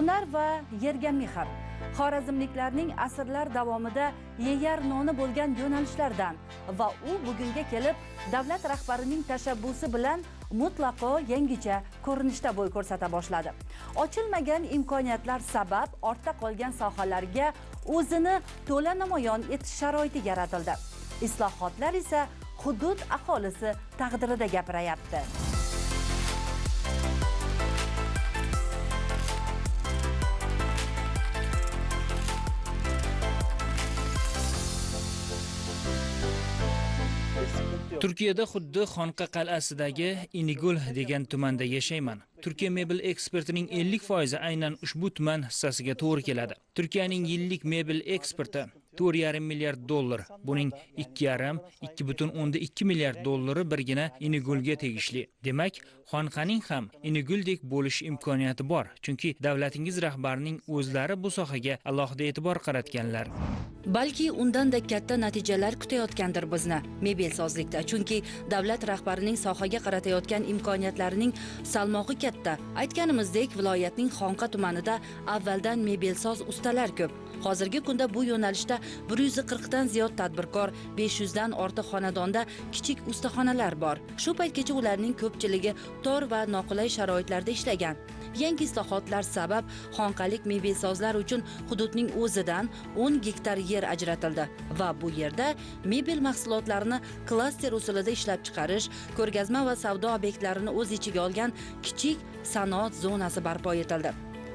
Hunar va yerga mehr. Xorazmliklarning asrlar davomida yeyar noni bo'lgan yo'nalishlardan va u bugunga kelib davlat rahbarining tashabbusi bilan mutlaqo yangicha ko'rinishda bo'y ko'rsata boshladi. Ochilmagan imkoniyatlar sabab ortda qolgan sohalarga o'zini to'la namoyon etish sharoiti yaratildi. Islohotlar esa hudud aholisi taqdirida gapirayapti. Turkiyada xuddi Xonqa qal'asidagi Inigul degan tumanda yashayman. Turkiya mebel eksportining 50% aynan ushbu tuman hissasiga to'g'ri keladi. Turkiyaning yillik mebel eksporti 4,5 milliard dollar. Buning 2,5-2,2 milliard dollari birgina Inigulga tegishli. Demak, Xonqaning ham Iniguldek bo'lish imkoniyati bor, chunki davlatingiz rahbarining o'zlari bu sohaga alohida e'tibor qaratganlar. Balki undanda katta natijalar kutayotgandir bizni mebelsozlikda, chunki davlat rahbarining sohaga qaratayotgan imkoniyatlarining salmog'i katta. Aytganimizdek, viloyatning Xonqa tumanida avvaldan mebelsoz ustalar ko'p. Hozirgi kunda bu yo'nalishda 140 dan ziyod tadbirkor, 500 dan ortiq xonadonda kichik ustaxonalar bor. Shu paytgacha ularning ko'pchiligi tor va noqulay sharoitlarda ishlagan. Yangi islohotlar sabab xonqalik mebelsozlar uchun hududning o'zidan 10 gektar yer ajratildi va bu yerda mebel mahsulotlarini klaster usulida ishlab chiqarish, ko'rgazma va savdo obyektlarini o'z ichiga olgan kichik sanoat zonasi barpo etildi.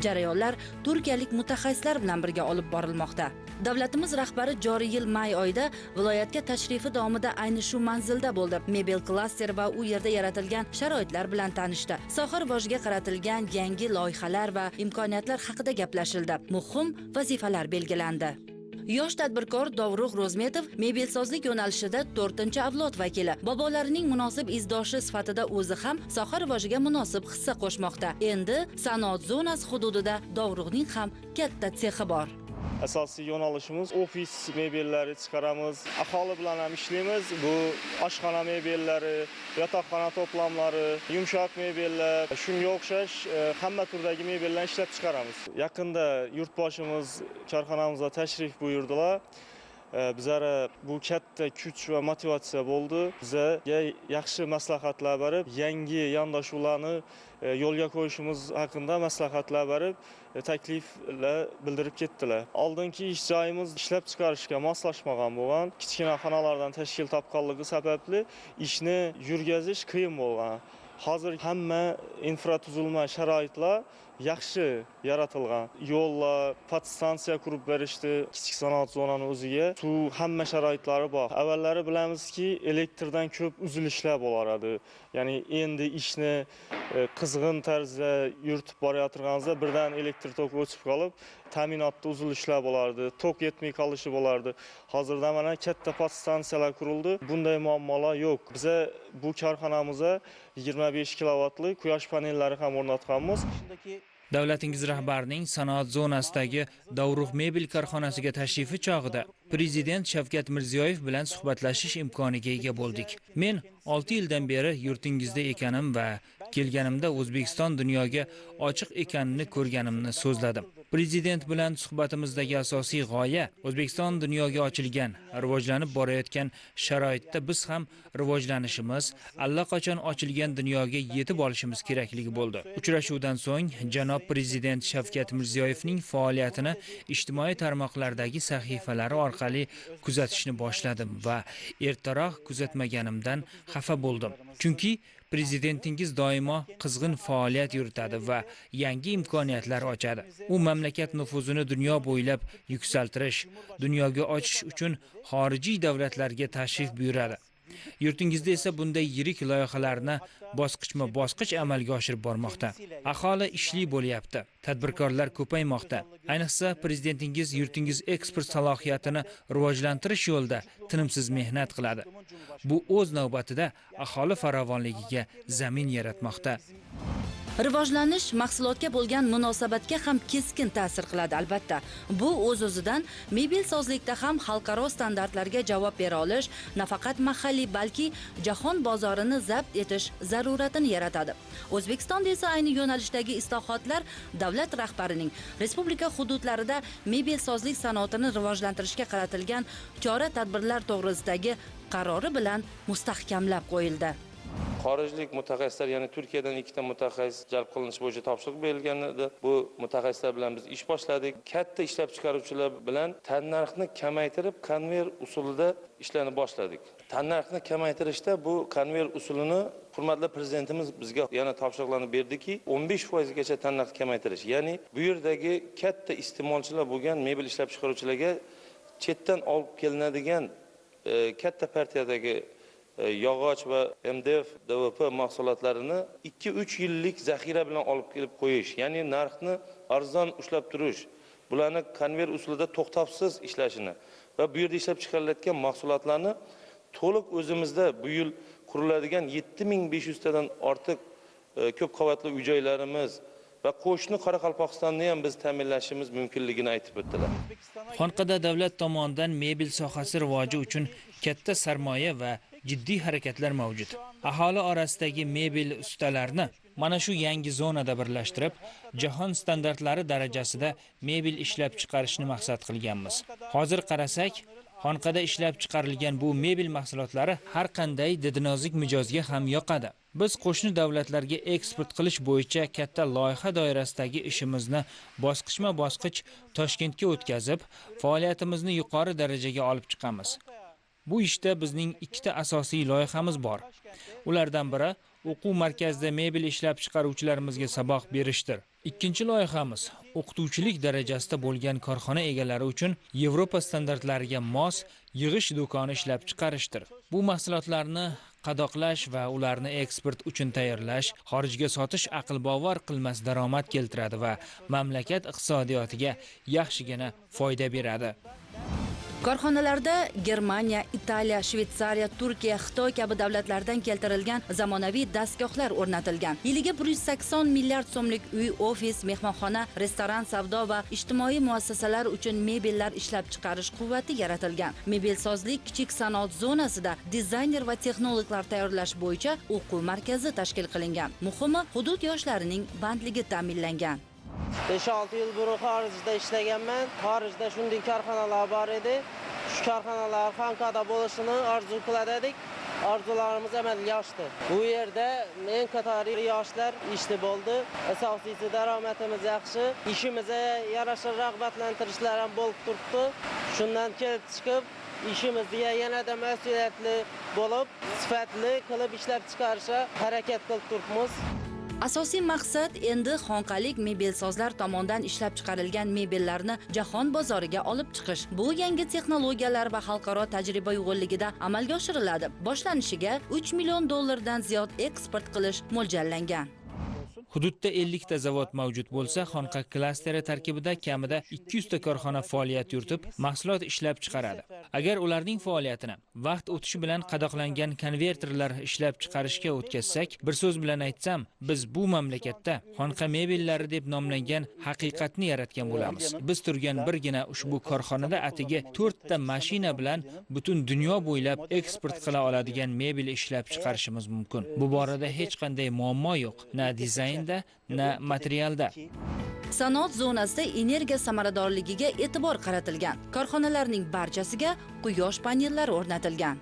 Jarayonlar turkiyalik mutaxassislar bilan birga olib borilmoqda. Davlatimiz rahbari joriy yil may oyida viloyatga tashrifi davomida ayni shu manzilda bo'ldi. Mebel klaster va u yerda yaratilgan sharoitlar bilan tanishdi. Soha rivojiga qaratilgan yangi loyihalar va imkoniyatlar haqida gaplashildi. Muhim vazifalar belgilandi. Yosh tadbirkor Dovrug' Ro'zmetov mebelsozlik yo'nalishida 4-avlod vakili. Bobolarining munosib izdoshi sifatida o'zi ham soha rivojiga munosib hissa qo'shmoqda. Endi sanoat zonasi hududida Dovrug'ning ham katta sexi bor. Asosiy yo'nalishimiz ofis mebellari chiqaramiz. Aholi bilan ham ishlaymiz. Bu oshxona mebellari, yotoqxona to'plamlari, yumshoq mebellar, shunga o'xshash hamma turdagi mebellarni ishlab chiqaramiz. Yaqinda yurtboshimiz korxonamizga tashrif buyurdilar. Bizlara bu katta kuch va motivatsiya bo'ldi. Bizga yaxshi maslahatlar berib, yangi yondashuvlarni yo'lga qo'yishimiz haqida maslahatlar berib, takliflar bildirib ketdilar. Oldingi ish joyimiz ishlab chiqarishga moslashmagan bo'lgan, kichkina xonalardan tashkil topganligi sababli ishni yurgizish qiyin bo'lgan. Hozir hamma infratuzilma sharoitlar yaxshi yaratilgan. Yo'llar, podstansiya qurib berishdi, kichik sanoat zonani o'ziga suv hamma sharoitlari bor. Avvallari bilamizki, elektrdan ko'p uzilishlar bo'lar edi. Ya'ni endi ishni qizg'in tarzda yuritib borayotganimizda birdan elektr toki o'chib qolib, ta'minotda uzilishlar bo'lardi, tok yetmay qolishi bo'lardi. Hozirda mana katta podstansiyalar qurildi. Bunday muammolar yo'q. Biza bu korxonamizga 25 kilovatlik quyosh panellari ham o'rnatganmiz. Davlatingiz rahbarining sanoat zonasidagi Dovrug' mebel korxonasiga tashrifi chog'ida Prezident Shavkat Mirziyoyev bilan suhbatlashish imkoniga ega bo'ldik. Men 6 yildan beri yurtingizda ekanim va kelganimda O'zbekiston dunyoga ochiq ekanini ko'rganimni so'zladim. Prezident bilan suhbatimizdagi asosiy g'oya O'zbekiston dunyoga ochilgan, rivojlanib borayotgan sharoitda biz ham rivojlanishimiz, allaqachon ochilgan dunyoga yetib olishimiz kerakligi bo'ldi. Uchrashuvdan so'ng janob Prezident Shavkat Mirziyoyevning faoliyatini ijtimoiy tarmoqlardagi sahifalari orqali kuzatishni boshladim va ertaroq kuzatmaganimdan xafa bo'ldim. Chunki Prezidentingiz doimo qizg'in faoliyat yuritadi va yangi imkoniyatlar ochadi. U mamlakat nufuzini dunyo bo'ylab yuksaltirish, dunyoga ochish uchun xorijiy davlatlarga tashrif buyuradi. Yurtingizda esa bunday yirik loyihalarni bosqichma-bosqich amalga oshirib bormoqda. Aholi ishli bo'lyapti, tadbirkorlar ko'paymoqda. Ayniqsa prezidentingiz yurtingiz eksport salohiyatini rivojlantirish yo'lida tinimsiz mehnat qiladi. Bu o'z navbatida aholi farovonligiga zamin yaratmoqda. Rivojlanish mahsulotga bo'lgan munosabatga ham keskin ta'sir qiladi albatta. Bu o'z-o'zidan mebelsozlikda ham xalqaro standartlarga javob bera olish, nafaqat mahalliy, balki jahon bozorini zabt etish zaruratini yaratadi. O'zbekistonda esa ayni yo'nalishdagi islohotlar davlat rahbarining respublika hududlarida mebelsozlik sanoatini rivojlantirishga qaratilgan chora-tadbirlar to'g'risidagi qarori bilan mustahkamlab qo'yildi. Xorijlik mutaxassislar, ya'ni Turkiyadan 2 ta mutaxassis jalb qilinish bo'yicha topshiriq berilgan edi. Bu mutaxassislar bilan biz ish boshladik. Katta ishlab chiqaruvchilar bilan tannarxni kamaytirib, konver usulida ishlarni boshladik. Tannarxni kamaytirishda bu konver usulini hurmatli prezidentimiz bizga yana topshiriqlarni berdiki, 15% gacha tannarx kamaytirish. Ya'ni bu yerdagi katta iste'molchilar bo'lgan mebel ishlab chiqaruvchilarga chetdan olib kelinadigan katta partiyadagi yog'och va MDF, DVP mahsulotlarini 2-3 yillik zaxira bilan olib kelib qo'yish, ya'ni narxni arzon ushlab turish, bularni konver usulida to'xtovsiz ishlashini va bu yerda ishlab chiqarilayotgan mahsulotlarni to'liq o'zimizda bu yil quriladigan 7500 tadan ortiq ko'p qavatli uy-joylarimiz va qo'shni Qoraqalpog'istonni ham biz ta'minlashimiz mumkinligini aytib o'tdilar. Xonqada davlat tomonidan mebel sohasi rivoji uchun katta sarmoya va jiddiy harakatlar mavjud. Aholi orasidagi mebel ustalarini mana shu yangi zonada birlashtirib, jahon standartlari darajasida mebel ishlab chiqarishni maqsad qilganmiz. Hozir qarasak, Xonqada ishlab chiqarilgan bu mebel mahsulotlari har qanday didnozik mijozga ham yoqadi. Biz qo'shni davlatlarga eksport qilish bo'yicha katta loyiha doirasidagi ishimizni bosqichma-bosqich Toshkentga o'tkazib, faoliyatimizni yuqori darajaga olib chiqamiz. Bu ishda bizning 2 ta asosiy loyihamiz bor. Ulardan biri o'quv markazida mebel ishlab chiqaruvchilarimizga saboq berishdir. Ikkinchi loyihamiz o'qituvchilik darajasida bo'lgan korxona egalari uchun Yevropa standartlariga mos yig'ish do'koni ishlab chiqarishdir. Bu mahsulotlarni qadoqlash va ularni eksport uchun tayyorlash, xorijga sotish aql bovar qilmas daromad keltiradi va mamlakat iqtisodiyotiga yaxshigina foyda beradi. Korxonalarda Germaniya, Italiya, Shveysariya, Turkiya, Xitoy kabi davlatlardan keltirilgan zamonaviy dastgohlar o'rnatilgan. Yiliga 180 milliard so'mlik uy, ofis, mehmonxona, restoran, savdo va ijtimoiy muassasalar uchun mebellar ishlab chiqarish quvvati yaratilgan. Mebelsozlik kichik sanoat zonasida dizayner va texnologlar tayyorlash bo'yicha o'quv markazi tashkil qilingan. Muhimi, hudud yoshlarining bandligi ta'minlangan. 5-6 yil burun xorijda ishlaganman. Xorijda shunday korxonalar bor edi. Shu korxonalar Xonqada bo'lishini orzu qilardik. Orzularimiz amalga oshdi. Bu yerda men qatori yoshlar ishli bo'ldi. Asosiysi daromadimiz yaxshi. Ishimizga yarasha rag'batlantirishlar ham bo'lib turibdi. Shundan kelib chiqib ishimizga yanada mas'uliyatli bo'lib, sifatli qilib ishlab chiqarishga harakat qilib turibmiz. Asosiy maqsad endi xonqalik mebelsozlar tomonidan ishlab chiqarilgan mebellarni jahon bozoriga olib chiqish. Bu yangi texnologiyalar va xalqaro tajriba uyg'unligida amalga oshiriladi. Boshlanishiga $3 million dan ziyod eksport qilish mo'ljallangan. Hududda 50 ta zavod mavjud bo'lsa, Xonqa klasteri tarkibida kamida 200 ta korxona faoliyat yuritib, mahsulot ishlab chiqaradi. Agar ularning faoliyatini vaqt o'tishi bilan qadoqlangan konverterlar ishlab chiqarishga o'tkazsak, bir so'z bilan aytsam, biz bu mamlakatda Xonqa mebellari deb nomlangan haqiqatni yaratgan bo'lamiz. Biz turgan birgina ushbu korxonada atigi 4 ta mashina bilan butun dunyo bo'ylab eksport qila oladigan mebel ishlab chiqarishimiz mumkin. Bu borada hech qanday muammo yo'q, na dizayn na materialda. Sanoat zonasida energiya samaradorligiga e'tibor qaratilgan. Korxonalarning barchasiga quyosh panellari o'rnatilgan.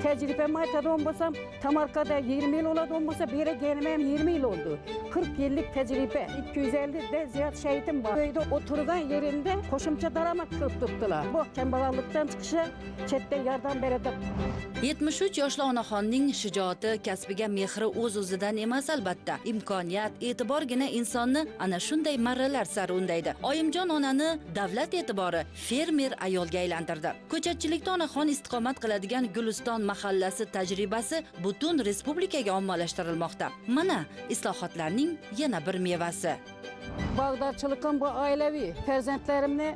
Tecrübem aytadigan bo'lsam, Tamarkada 20 yil oladigan bo'lsa, bu yerga kelim ham 20 yil oldu. 40 yillik tecrübe, 250 de ziyod shahidim bor. Uyda oturgan yerinde qo'shimcha daromad qilib turibdilar. Bu kambag'allikdan chiqishi chetda yordam beradi. 73 yoshli onaxonning shijoati, kasbiga mehri o'z-o'zidan emas albatta. Imkoniyat, e'tiborgina insonni ana shunday marralar sari undaydi. Oyimjon onani davlat e'tibori fermer ayolga aylantirdi. Ko'chatchilikda onaxon istiqomat qiladigan Guliston mahallasi tajribasi butun respublikaga ommalashtirilmoqda. Mana islohotlarning yana bir mevasi. Bağdarçılıkın bu ailevi, farzandlarimni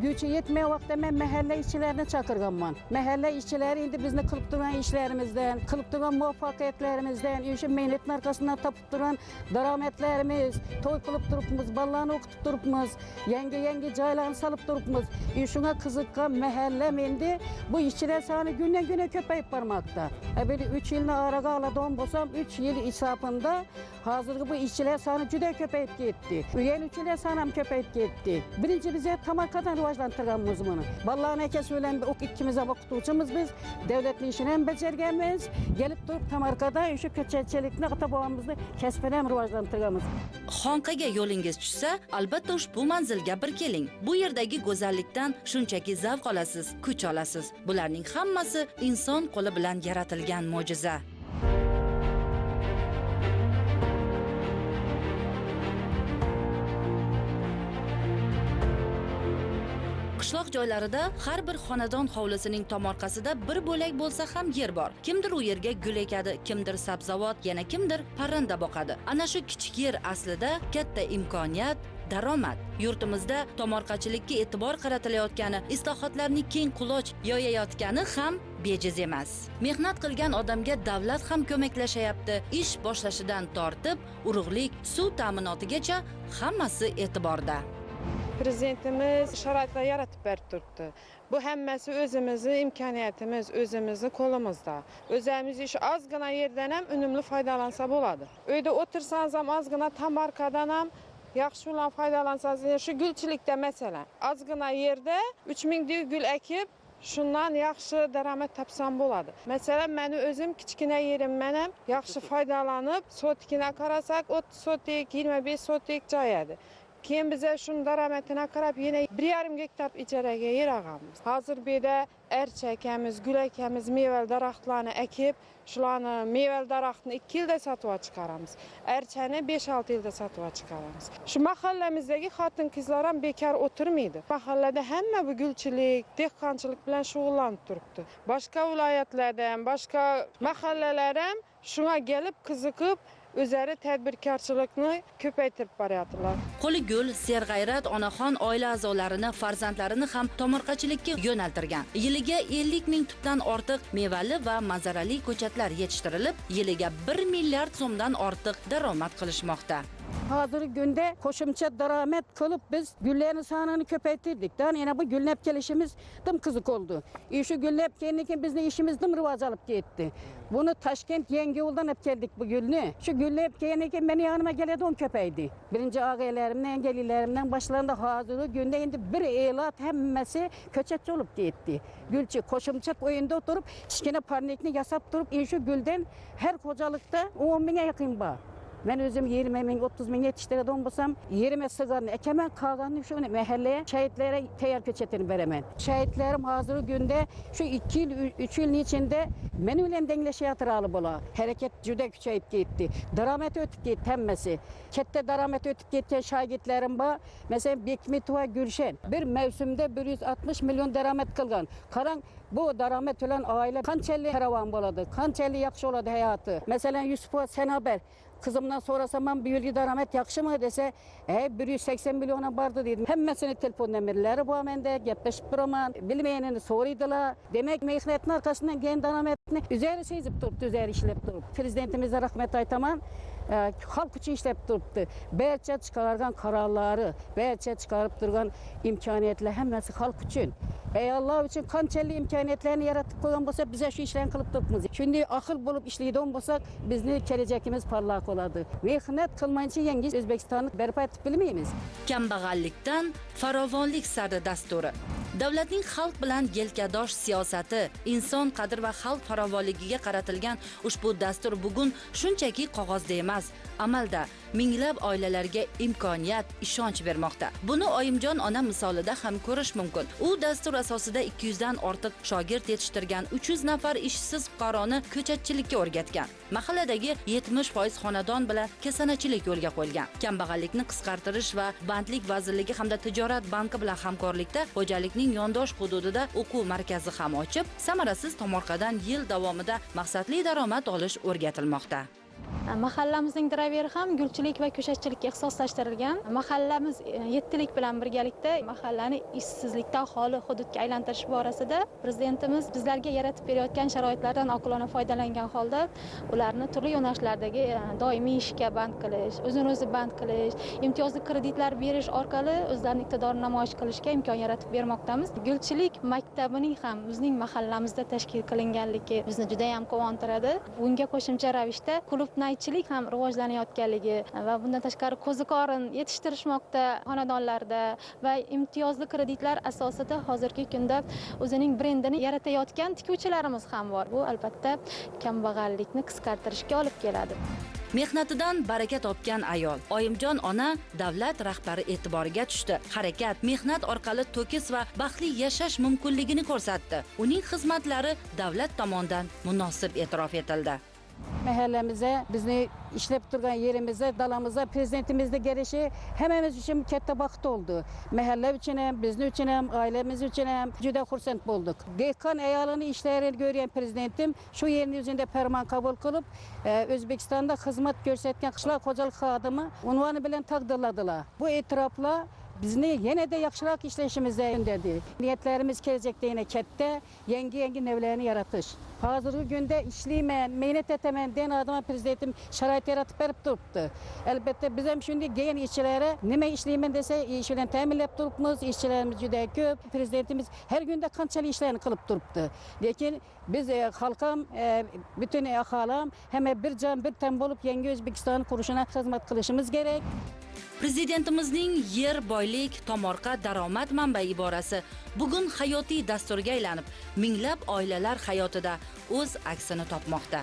Gücü yetmeye vaxtda ben mahalle işçilerini çakırganman. Mahalle işçileri indi bizni kılıp duran işlerimizden, kılıp duran muvaffakiyetlerimizden, işi meynetin arkasından tapıp duran darametlerimiz, toy kılıp durupmuz, ballarını okutup durupmuz, yenge caylarını salıp durupmuz. Şuna kızıkkan mahallem indi. Bu işçiler sani günden güne köpeyip barmakta. Böyle 3 yılını araga aladığım bolsam 3 yıl isapında hazırgı bu işçiler sani cüde köpeyip gitti. Üyen işçiler sanam köpeyip gitti. Birinci bize tamarkadan rivajlandırganımız bunu. Ballarını eke söylen ikimize bakıtuvçumuz biz. Devletin işini hem becergemiz. Gelip durup tamarkada şu köçetçilikni ata babamızı kesmeden rivajlandırganımız. Xonqaga yo'lingiz tushsa, albatta ushbu manzilga bir keling. Bu yerdagi go'zallikdan shunchaki zavq olasiz, kuch olasiz. Bularning hammasi inson qo'li bilan yaratilgan mo'jiza. Qishloq joylarida har bir xonadon hovlisining tomorqasida bir bo'lak bo'lsa ham yer bor. Kimdir u yerga gul ekadi, kimdir sabzavot, yana kimdir parranda boqadi. Ana shu kichik yer aslida katta imkoniyat, daromad. Yurtimizda tomorqachilikka e'tibor qaratilayotgani, islohotlarning keng quloch yoyayotgani ham bejiz emas. Mehnat qilgan odamga davlat ham ko'maklashayapti. Ish boshlashidan tortib, urug'lik, suv ta'minotigacha hammasi e'tiborda. Prezidentimiz sharoitlar yaratib berib turibdi. Bu hammasi o'zimizni imkoniyatimiz, o'zimizni qo'limizda. O'zimiz ish ozgina yerdan ham unumli foydalansa bo'ladi. Uyda o'tirsangiz ham ozgina tamarkadan ham yaxshi bilan foydalansangiz, shu gulchilikda masalan, ozgina yerda 3000 gul ekib, shundan yaxshi daromad topsam bo'ladi. Masalan, meni o'zim kichkina yerimdan ham yaxshi foydalanib, sotkina qarasak 30 sotik, 25 sotik joyadi. Keyin bize şunun daromadini qarab yana 1,5 gektar ijaraga yer olganmiz. Hozir bu yerda archa ekamiz, gul ekamiz, mevali daraxtlarni ekib, shularni mevali daraxtni 2 yilda sotib chiqaramiz. Archani 5-6 yilda sotib chiqaramiz. Shu mahallamizdagi xotin-qizlar ham bekor o'tirmaydi. Mahallada hamma bu gulchilik, dehqonchilik bilan shug'ullanib turibdi. Boshqa viloyatlardan, boshqa mahallalar ham shunga kelib qiziqib o'zlari tadbirkorchilikni ko'paytirib boryaptilar. Qo'li gul, serg'ayrat onaxon oila a'zolarini, farzandlarini ham tomorqachilikka yo'naltirgan. Yiliga 50 ming tubdan ortiq mevali va manzarali ko'chatlar yetishtirilib, yiliga 1 milliard so'mdan ortiq daromad qilishmoqda. Hozirgi kunda qo'shimcha daromad qilib biz gullarning sonini ko'paytirdik. Yana bu gullab kelishimiz dim qiziq oldu. Shu gullab keyin bizning ishimiz dim rivoj olib ketdi. Bunu Toshkent Yangiyo'ldan olib keldik bu gulni. Shu gullab keyin meni yanıma keladigan ko'paydi. Birinchi og'aylarimdan, yangalilarimdan boshlarında hozirgi kunda endi bir elat hammasi ko'chatchi olib ketdi. Gulchi qo'shimcha o'yinda o'tirib, kichkina parnikni yasab turib, shu guldan har xo'jalikda 10 mingga yaqin bor. Ben özüm 20 ming, 30 ming yetiştiradigan bo'lsam, yerime sigarını ekemen, kalganını şu mahalleye şehitlere tayyor köçetini beremen. Şehitlerim hazır günde şu 2 yıl, 3 yılın içinde men bilen dengleşiyatiralı bola. Hareket juda küçeyip gitti. Daromad ötüp gitti hemmesi. Katta daromad ötüp ketken şagirtlerim var. Mesela Bekmet ve Gülşen bir mevsimde 160 milyon daromad kılgan. Karan bu daromad bilen aile kançeli karavan boladı. Kançeli yaxşı oladı hayatı. Mesela Yusuf'a sen haber. Kızımdan sorasam ben bir yılda rahmet yakşı mı dese 180 milyona vardı dedim. Hemmesini telefon demirleri bu amende gepleşip duramam. Bilmeyenini soruydular. Demek meyhnetin arkasından gen rahmetini üzeri sezip duruptu, üzeri işlep durup. Prezidentimize rahmet aytaman. Halk için işlep duruptu. Belçe çıkargan kararları, belçe çıkarıp durgan imkaniyetler hemmesi halk için. Allah için kançeli imkaniyetlerini yaratıp koyan olsa bize şu işlerini kılıp durupmuz. Şimdi akıl bulup işleydiğim olsak bizim gelecekimiz parlak oladı. Mehnet kılmayınca yengiz Özbekistan'ı berpa etip bilmeyimiz. Kambag'allikdan farovonlik sari dasturi. Davlatning xalq bilan yelkadosh siyosati, inson qadr va xalq farovonligiga qaratilgan ushbu dastur bugun shunchaki qog'ozda emas, amalda minglab oilalarga imkoniyat, ishonch bermoqda. Buni Oyimjon ona misolida ham ko'rish mumkin. U dastur asosida 200 dan ortiq shogird yetishtirgan 300 nafar ishsiz fuqaroni ko'chatchilikka o'rgatgan. Mahalladagi 70% xonadon bilan kasanachilik yo'lga qo'yilgan. Kambag'allikni qisqartirish va bandlik vazirligi hamda tijorat banki bilan hamkorlikda xo'jalikning yondosh hududida o'quv markazi ham ochib, samarasiz tomorqadan yil davomida maqsadli daromad olish o'rgatilmoqda. Mahallamizning drayveri ham gulchilik va ko'chatchilikka ixtisoslashtirilgan. Mahallamiz 7lik bilan birgalikda mahallani ishsizlikdan xoli hududga aylantirish borasida prezidentimiz bizlarga yaratib berayotgan sharoitlardan oqilona foydalangan holda ularni turli yo'nalishlardagi doimiy ishga band qilish, o'zini-o'zi band qilish, imtiyozli kreditlar berish orqali o'zlarining iqtidorini namoyish qilishga imkon yaratib bermoqdamiz. Gulchilik maktabining ham bizning mahallamizda tashkil qilinganligi bizni juda ham quvontiradi. Bunga qo'shimcha ravishda klub naychilik ham rivojlanayotganligi va bundan tashqari ko'zikorin yetishtirishmoqda xonadonlarda va imtiyozli kreditlar asosida hozirgi kunda o'zining brendini yaratayotgan tikuvchilarimiz ham bor. Bu albatta kambag'allikni qisqartirishga olib keladi. Mehnatidan baraka topgan ayol Oyimjon ona davlat rahbari e'tiboriga tushdi. Harakat mehnat orqali to'kis va baxtli yashash mumkinligini ko'rsatdi. Uning xizmatlari davlat tomonidan munosib e'tirof etildi. Mahallemize, bizni ishlab turgan yerimize, dalamize prezidentimizin gelişi hemimiz için katta baxt oldu. Mahalle için hem, bizim için hem, ailemiz için hem juda xursand bulduk. Dehqon ayolini ishlarini görüyen prezidentim şu yerin yüzünde ferman kabul kılıp Özbekistan'da hizmet gösterken qishloq xo'jalik xodimi unvoni bilan taqdirladılar. Bu e'tiroflar bizni yanada yaxshiroq ishlashimizga undadi. Niyatlarimiz kelajakda yana katta, yangi nevlarni yaratish. Hozirgi kunda ishlayman, mehnat etaman degan odam prezidentim sharoit yaratib berib turibdi. Albatta biz ham shunday gen ishchilari nima ishlayman desa, ish bilan ta'minlab turibmiz. Ishchilarimiz juda ko'p. Prezidentimiz har kunda qanchalik ishlarni qilib turibdi. Lekin biz xalqam, butun aholim hamma bir jon bir tan bo'lib yangi O'zbekiston qurishini xizmat qilishimiz kerak. Prezidentimizning yer, boylik, tomorqa, daromad manbai iborasi bugun hayotiy dasturga aylanib, minglab oilalar hayotida o'z aksini topmoqda.